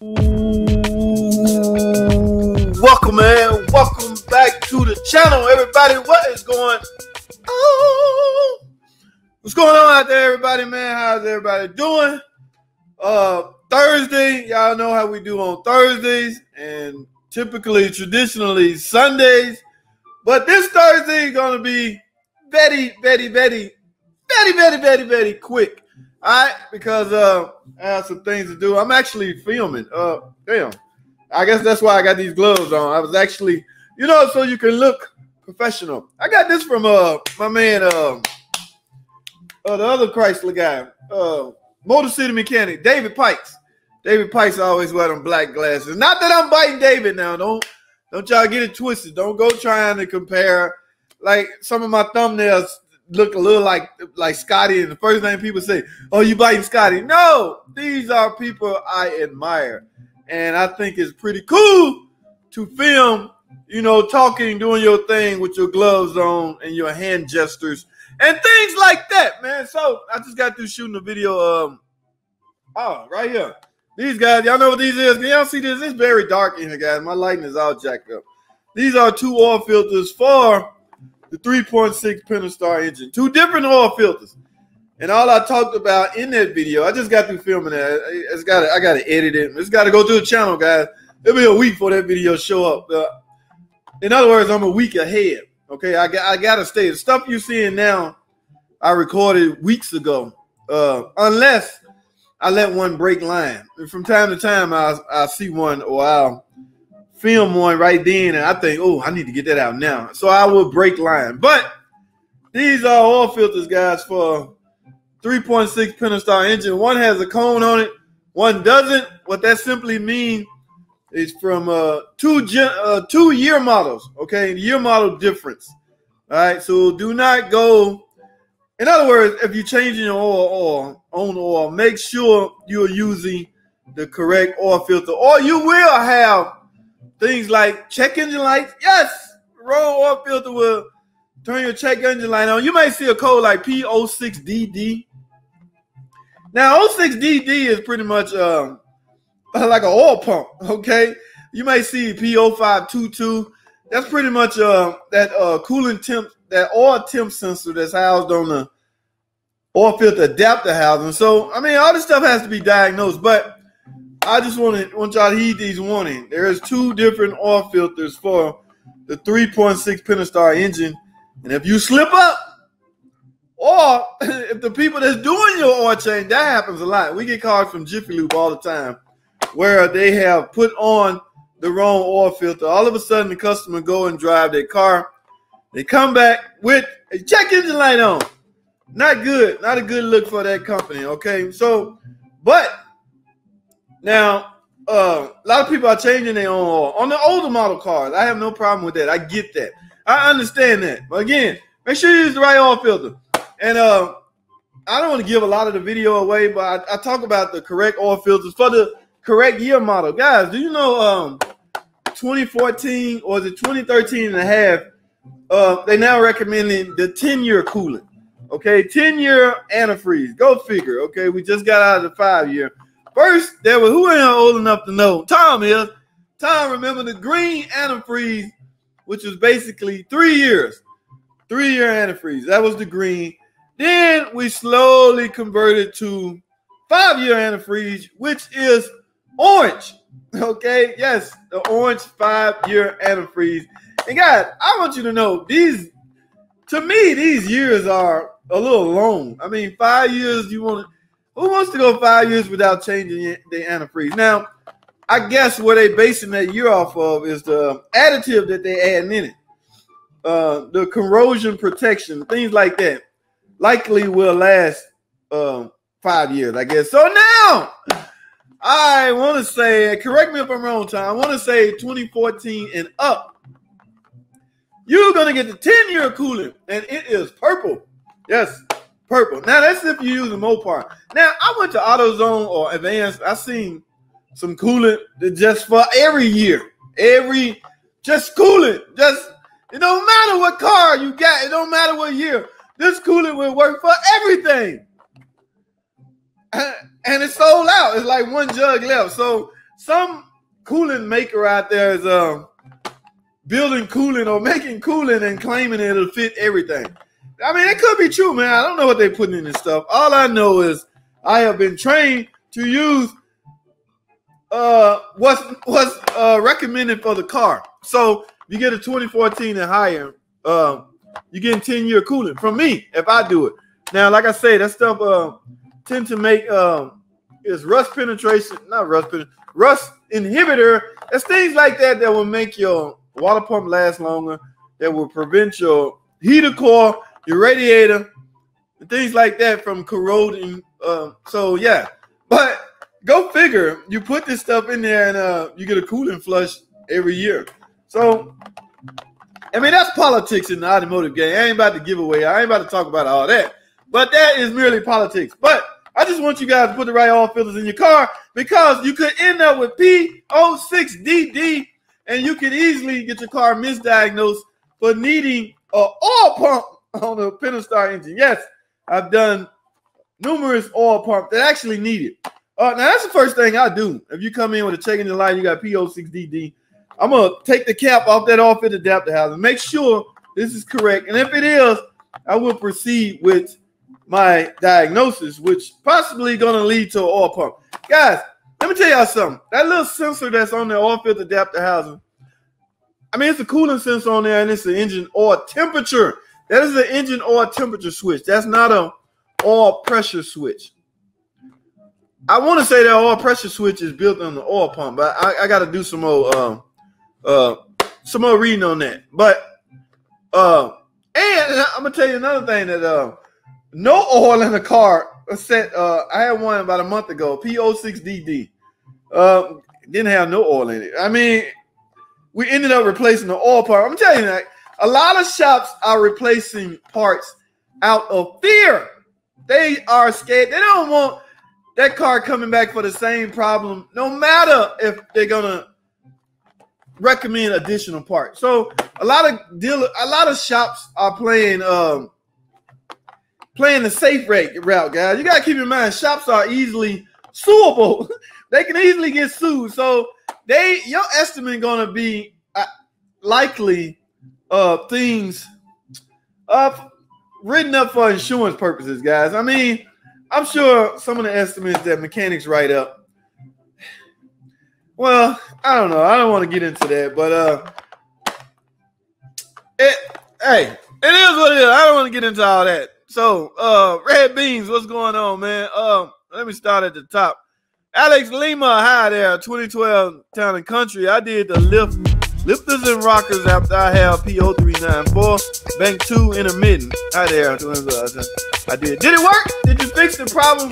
Welcome, man. Welcome back to the channel, everybody. What is going on? What's going on out there, everybody, man? How's everybody doing? Thursday, y'all know how we do on Thursdays, and typically, traditionally, Sundays. But this Thursday is going to be very quick. All right, because I have some things to do. I'm actually filming. Damn. I guess that's why I got these gloves on. I was actually, so you can look professional. I got this from my man, the other Chrysler guy, Motor City Mechanic, David Pikes. David Pikes always wear them black glasses. Not that I'm biting David now. Don't y'all get it twisted. Don't go trying to compare. Like some of my thumbnails look a little like Scotty, and the first thing people say, "Oh, you biting Scotty?" No, these are people I admire, and I think it's pretty cool to film, talking, doing your thing with your gloves on and your hand gestures and things like that, man. So I just got through shooting a video. Right here. These guys, y'all know what these is? Can y'all see this? It's very dark in here, guys. My lighting is all jacked up. These are two oil filters for the 3.6 Pentastar engine. Two different oil filters. And all I talked about in that video, I just got through filming that. I got to edit it. It's got to go through the channel, guys. It'll be a week before that video show up. In other words, I'm a week ahead. Okay, I got to stay. The stuff you're seeing now, I recorded weeks ago. Unless I let one break line. And from time to time, I'll see one, or I'll film one right then, and I think, oh, I need to get that out now. So I will break line. But these are oil filters, guys, for 3.6 Pentastar engine. One has a cone on it, one doesn't. What that simply means is from two year models, okay? Year model difference. All right, so do not go. In other words, if you're changing your oil, make sure you're using the correct oil filter, or you will have things like check engine lights. Yes, wrong oil filter will turn your check engine light on. You may see a code like P06DD. Now, 06DD is pretty much like an oil pump, okay? You may see P0520. That's pretty much that coolant temp, that oil temp sensor that's housed on the oil filter adapter housing. So, I mean, all this stuff has to be diagnosed, but I just want y'all to heed these warnings. There is two different oil filters for the 3.6 Pentastar engine, and if you slip up, or if the people that's doing your oil change, that happens a lot. We get calls from Jiffy Lube all the time where they have put on the wrong oil filter. All of a sudden, the customer go and drive their car. They come back with a check engine light on. Not good. Not a good look for that company, okay? So, but now, a lot of people are changing their own oil. On the older model cars, I have no problem with that. I get that. I understand that. But again, make sure you use the right oil filter. And I don't want to give a lot of the video away, but I talk about the correct oil filters for the correct year model. Guys, do you know 2014 or is it 2013 and a half, they now recommending the 10-year coolant. Okay, 10-year antifreeze. Go figure. Okay, we just got out of the 5-year. First, there was, who ain't old enough to know? Tom is. Tom, remember the green antifreeze, which was basically 3 years. 3-year antifreeze. That was the green. Then we slowly converted to 5-year antifreeze, which is orange. Okay, yes, the orange 5-year antifreeze. And guys, I want you to know, to me, these years are a little long. I mean, 5 years, who wants to go 5 years without changing the antifreeze? Now, I guess what they basing that year off of is the additive that they add in it. The corrosion protection, things like that, likely will last 5 years, I guess. So now, I want to say, correct me if I'm wrong, Tom, I want to say 2014 and up, you're going to get the 10-year coolant, and it is purple. Yes, purple. Now, that's if you use a Mopar. Now, I went to AutoZone or Advanced. I seen some coolant that just for every year. Just coolant. It don't matter what car you got. It don't matter what year. This coolant will work for everything. And it's sold out. It's like one jug left. So some coolant maker out there is building coolant or making coolant and claiming it'll fit everything. I mean, it could be true, man. I don't know what they're putting in this stuff. All I know is I have been trained to use what's recommended for the car. So you get a 2014 and higher, you get 10-year coolant from me if I do it. Now, like I say, that stuff tend to make is rust penetration, not rust penetration, rust inhibitor. There's things like that that will make your water pump last longer, that will prevent your heater core, your radiator, and things like that from corroding. So yeah, but go figure. You put this stuff in there and you get a coolant flush every year. So I mean, that's politics in the automotive game. I ain't about to give away. I ain't about to talk about all that. But that is merely politics. But I just want you guys to put the right oil filters in your car, because you could end up with P06DD, and you could easily get your car misdiagnosed for needing an oil pump on a Pentastar engine. Yes, I've done numerous oil pumps that actually need it. Now, that's the first thing I do. If you come in with a check engine light, you got P06DD, I'm going to take the cap off that oil filter adapter housing, make sure this is correct. And if it is, I will proceed with my diagnosis, which possibly going to lead to an oil pump. Guys, let me tell y'all something. That little sensor that's on the oil filter adapter housing, I mean, it's a coolant sensor on there, and it's an engine oil temperature. That is an engine oil temperature switch. That's not a oil pressure switch. I want to say that oil pressure switch is built on the oil pump, but I got to do some more reading on that. But and I'm gonna tell you another thing, that no oil in the car set. I had one about a month ago, P06DD. Didn't have no oil in it. I mean, we ended up replacing the oil pump. I'm telling you that a lot of shops are replacing parts out of fear. They are scared. They don't want that car coming back for the same problem, no matter if they're gonna recommend additional parts. So a lot of shops are playing the safe route, guys. You gotta keep in mind, shops are easily suable. They can easily get sued. So your estimate gonna be likely things written up for insurance purposes, guys. I mean, I'm sure some of the estimates that mechanics write up, well, I don't know. I don't want to get into that, but hey, it is what it is. I don't want to get into all that. So, Red Beans, what's going on, man? Let me start at the top. Alex Lima, hi there. 2012 Town and Country. I did the lifters and rockers after I have P0394. Bank 2 intermittent. Hi there. I did. Did it work? Did you fix the problem?